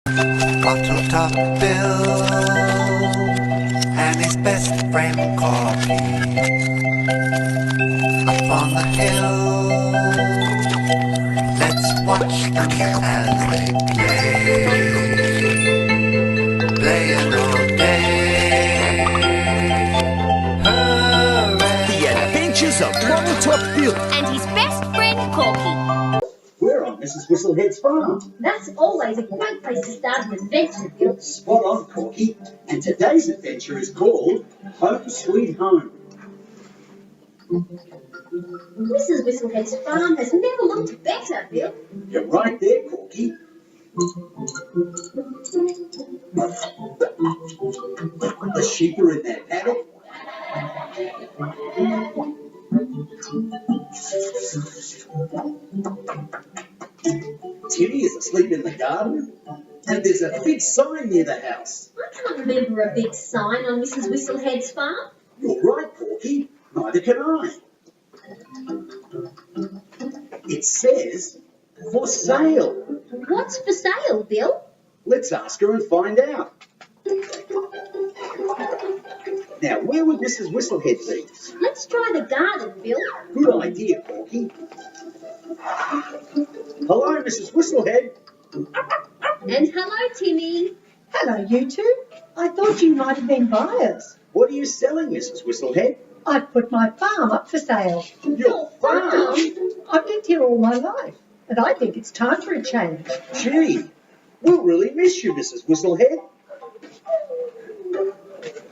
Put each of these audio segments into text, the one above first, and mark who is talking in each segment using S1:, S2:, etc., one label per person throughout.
S1: Bottle top Bill and his best friend Corky up on the hill. Let's watch them as they play, playing all day. Hooray!
S2: The Adventures of Bottle Top Bill
S3: and his best friend Corky.
S4: We're on Mrs. Whistlehead's farm.
S3: That's always a great place to start an adventure, Bill.
S4: Spot on, Corky. And today's adventure is called Home Sweet Home.
S3: Mrs. Whistlehead's farm has never looked better, Bill.
S4: You're right there, Corky. The sheep are in their paddock. Timmy is asleep in the garden. And there's a big sign near the house.
S3: I can't remember a big sign on Mrs. Whistlehead's farm.
S4: You're right, Corky. Neither can I. It says, for sale.
S3: What's for sale, Bill?
S4: Let's ask her and find out. Now, where would Mrs. Whistlehead be?
S3: Let's try the garden, Bill.
S4: Good idea, Corky. Hello, Mrs. Whistlehead.
S3: And hello, Timmy.
S5: Hello, you two. I thought you might have been buyers.
S4: What are you selling, Mrs. Whistlehead?
S5: I've put my farm up for sale.
S4: Your farm?
S5: I've lived here all my life, and I think it's time for a change.
S4: Gee, we'll really miss you, Mrs. Whistlehead.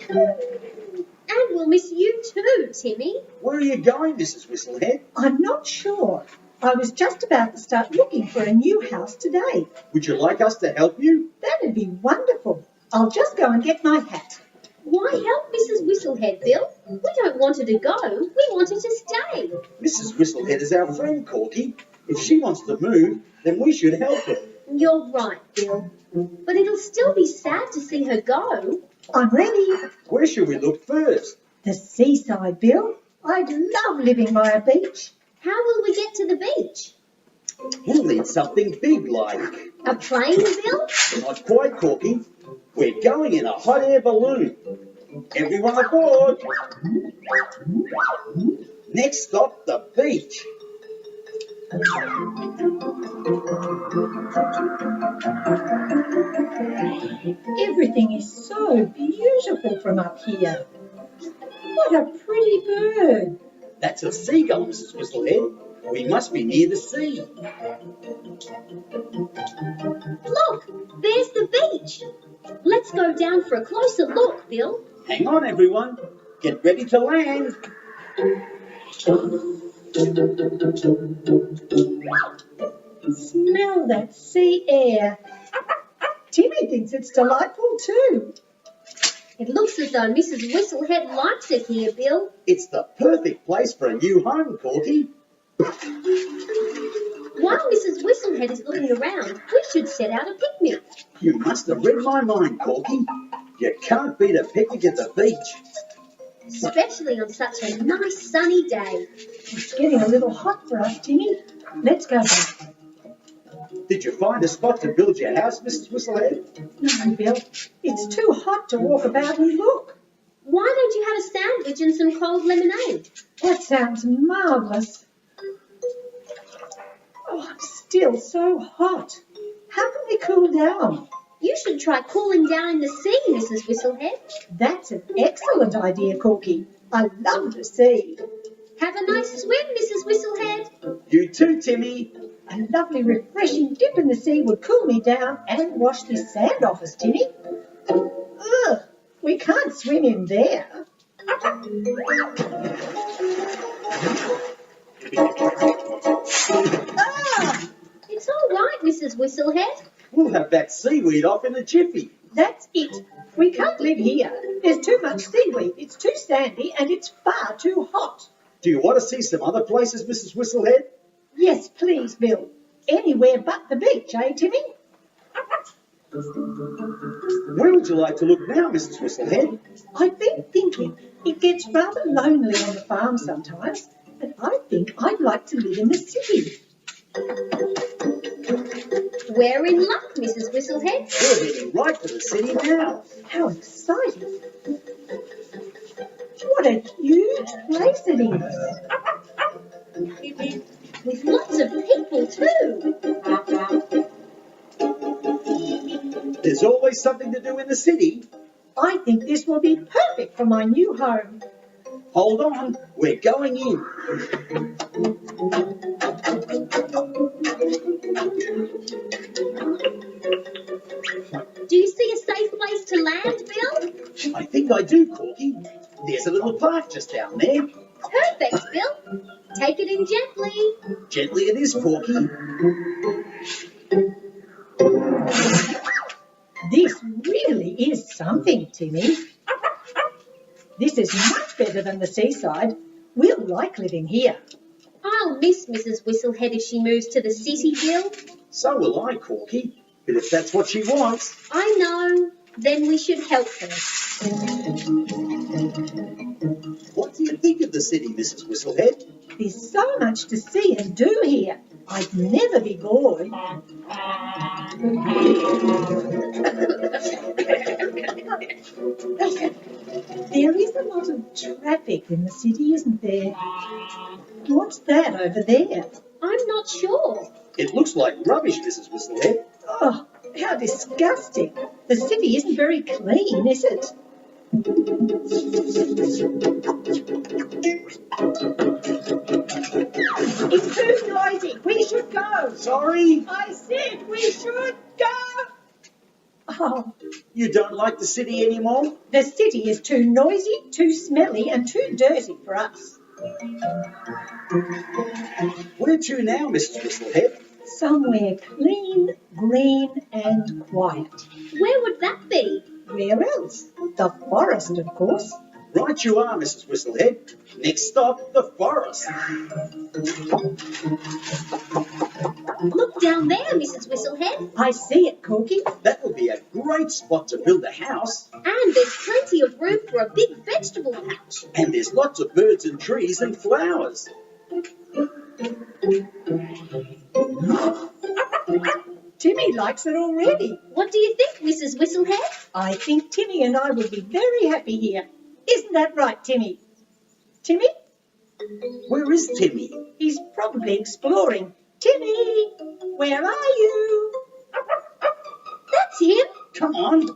S3: And we'll miss you too, Timmy.
S4: Where are you going, Mrs. Whistlehead?
S5: I'm not sure. I was just about to start looking for a new house today.
S4: Would you like us to help you?
S5: That'd be wonderful. I'll just go and get my hat.
S3: Why help Mrs. Whistlehead, Bill? We don't want her to go. We want her to stay.
S4: Mrs. Whistlehead is our friend, Corky. If she wants to move, then we should help her.
S3: You're right, Bill. But it'll still be sad to see her go.
S5: I'm ready.
S4: Where should we look first?
S5: The seaside, Bill. I'd love living by a beach.
S3: How will we get to the beach?
S4: We'll need something big like...
S3: A plane, Bill?
S4: Not quite, Corky. We're going in a hot air balloon. Everyone aboard. Next stop, the beach.
S5: Everything is so beautiful from up here. What a pretty bird.
S4: That's a seagull, Mrs. Whistlehead. We must be near the sea.
S3: Look, there's the beach. Let's go down for a closer look, Bill.
S4: Hang on, everyone. Get ready to land.
S5: Smell that sea air. Timmy thinks it's delightful too.
S3: It looks as though Mrs. Whistlehead likes it here, Bill.
S4: It's the perfect place for a new home, Corky.
S3: While Mrs. Whistlehead is looking around, we should set out a picnic.
S4: You must have read my mind, Corky. You can't beat a picnic at the beach.
S3: Especially on such a nice sunny day.
S5: It's getting a little hot for us, Timmy. Let's go back.
S4: Did you find a spot to build your house, Mrs. Whistlehead?
S5: No, Bill. It's too hot to walk about and look.
S3: Why don't you have a sandwich and some cold lemonade?
S5: That sounds marvellous. Oh, I'm still so hot. How can we cool down?
S3: You should try cooling down in the sea, Mrs. Whistlehead.
S5: That's an excellent idea, Corky. I love the sea.
S3: Have a nice swim, Mrs. Whistlehead.
S4: You too, Timmy.
S5: A lovely refreshing dip in the sea would cool me down and wash this sand off us, Timmy. Ugh, we can't swim in there.
S3: Ah, it's all right, Mrs. Whistlehead.
S4: We'll have that seaweed off in a jiffy.
S5: That's it. We can't live here. There's too much seaweed. It's too sandy and it's far too hot.
S4: Do you want to see some other places, Mrs. Whistlehead?
S5: Yes, please, Bill. Anywhere but the beach, eh, Timmy?
S4: Where would you like to look now, Mrs. Whistlehead?
S5: I've been thinking it gets rather lonely on the farm sometimes, and I think I'd like to live in the city.
S3: We're in luck, Mrs. Whistlehead.
S4: We're heading right for the city now.
S5: How exciting. What a huge place it is.
S3: With lots of people too.
S4: There's always something to do in the city.
S5: I think this will be perfect for my new home.
S4: Hold on, we're going in.
S3: Do you see a safe place to land, Bill?
S4: I think I do, Corky. There's a little park just down there.
S3: Perfect, Bill. Take it in gently.
S4: Gently it is, Corky.
S5: This really is something, Timmy. This is much better than the seaside. We'll like living here.
S3: I'll miss Mrs. Whistlehead if she moves to the city, Bill.
S4: So will I, Corky. But if that's what she wants,
S3: I know. Then we should help her.
S4: what do you think of the city, Mrs. Whistlehead?
S5: There's so much to see and do here. I'd never be bored. There is a lot of traffic in the city, isn't there? What's that over there?
S3: I'm not sure.
S4: It looks like rubbish, Mrs. Whistlehead.
S5: Oh, how disgusting. The city isn't very clean, is it? It's too noisy. We should go.
S4: Sorry,
S5: I said we should go. Oh,
S4: you don't like the city anymore?
S5: the city is too noisy, too smelly, and too dirty for us.
S4: Where to now, Mrs. Whistlehead?
S5: Somewhere clean, green, and quiet.
S3: Where would that be?
S5: Where else? The forest, of course.
S4: Right you are, Mrs. Whistlehead. Next stop, the forest.
S3: Look down there, Mrs. Whistlehead.
S5: I see it, Corky.
S4: That will be a great spot to build a house.
S3: And there's plenty of room for a big vegetable patch.
S4: And there's lots of birds and trees and flowers.
S5: Timmy likes it already.
S3: What do you think, Mrs. Whistlehead?
S5: I think Timmy and I will be very happy here. Isn't that right, Timmy? Timmy?
S4: Where is Timmy?
S5: He's probably exploring. Timmy, where are you?
S3: That's him.
S4: Come on.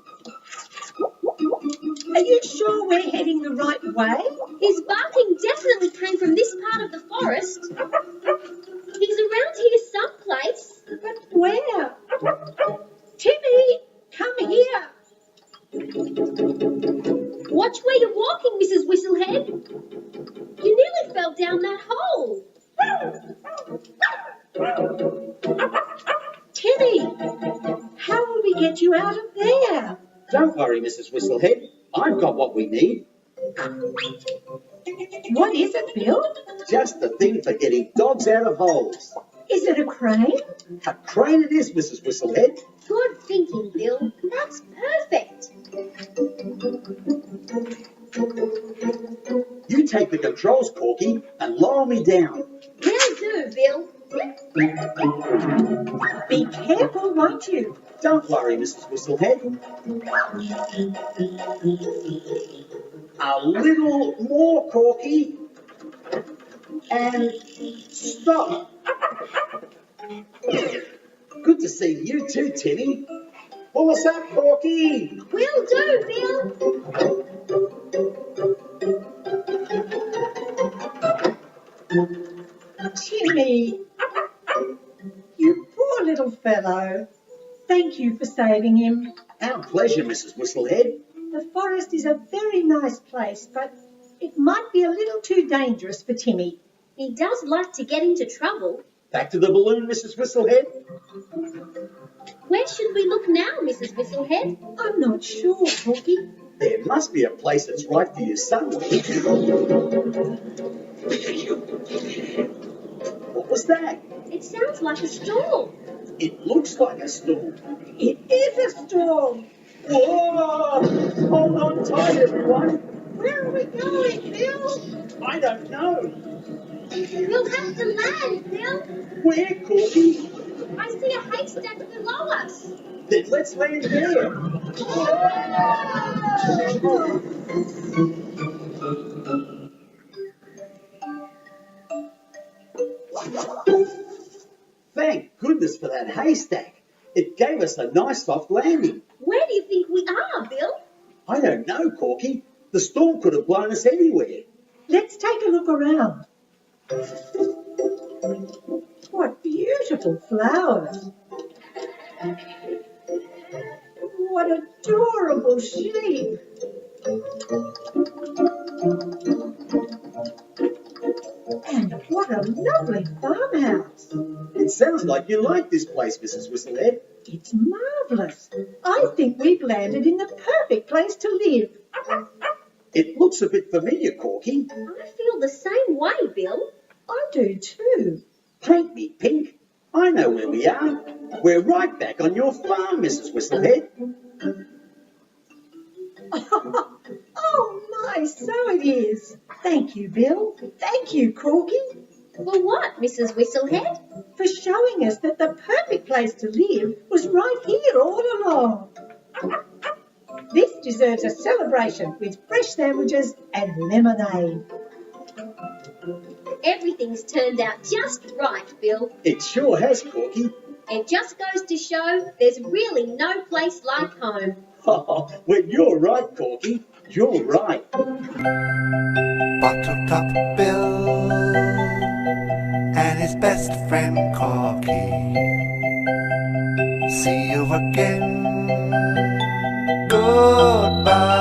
S5: Are you sure we're heading the right way?
S3: His barking definitely came from this part of the forest. He's around here someplace.
S5: But where? Timmy, come here.
S3: Watch where you're walking, Mrs. Whistlehead. You nearly fell down that hole.
S5: Timmy, how will we get you out of there?
S4: Don't worry, Mrs. Whistlehead. I've got what we need.
S5: What is it, Bill?
S4: Just the thing for getting dogs out of holes.
S5: Is it a crane?
S4: A crane it is, Mrs. Whistlehead.
S3: Good thinking, Bill. That's perfect.
S4: You take the controls, Corky, and lower me down.
S3: Will do, Bill.
S5: Be careful, won't you?
S4: Don't worry, Mrs. Whistlehead. A little more, Corky. And stop. Good to see you too, Timmy. Pull us up, Corky.
S3: Will do, Bill.
S5: Timmy, you poor little fellow. Thank you for saving him.
S4: Our pleasure, Mrs. Whistlehead.
S5: The forest is a very nice place, but it might be a little too dangerous for Timmy.
S3: He does like to get into trouble.
S4: Back to the balloon, Mrs. Whistlehead.
S3: Where should we look now, Mrs. Whistlehead?
S5: I'm not sure, Corky.
S4: There must be a place that's right for you somewhere. What was that?
S3: It sounds like a storm.
S4: It looks like a storm.
S5: It is a storm.
S4: Whoa! Hold on tight, everyone.
S5: Where are we going, Bill?
S4: I don't know.
S3: We'll have to land, Bill.
S4: Where, Corky?
S3: I see a haystack below us.
S4: Then let's land there. Thank goodness for that haystack. It gave us a nice soft landing.
S3: Where do you think we are, Bill?
S4: I don't know, Corky. The storm could have blown us anywhere.
S5: Let's take a look around. What beautiful flowers. What adorable sheep. And what a lovely farmhouse.
S4: It sounds like you like this place, Mrs. Whistlehead.
S5: It's marvellous. I think we've landed in the perfect place to live.
S4: It looks a bit familiar, Corky.
S3: I feel the same way, Bill.
S5: I do too.
S4: Paint me pink. I know where we are. We're right back on your farm, Mrs. Whistlehead.
S5: Oh my, so it is. Thank you, Bill. Thank you, Corky,
S3: For what, Mrs. Whistlehead?
S5: for showing us that the perfect place to live was right here all along. This deserves a celebration with fresh sandwiches and lemonade.
S3: Everything's turned out just right, Bill.
S4: It sure has, Corky.
S3: It just goes to show there's really no place like home.
S4: Well, you're right, Corky. You're right.
S1: Bottle Top Bill and his best friend Corky. See you again. Goodbye.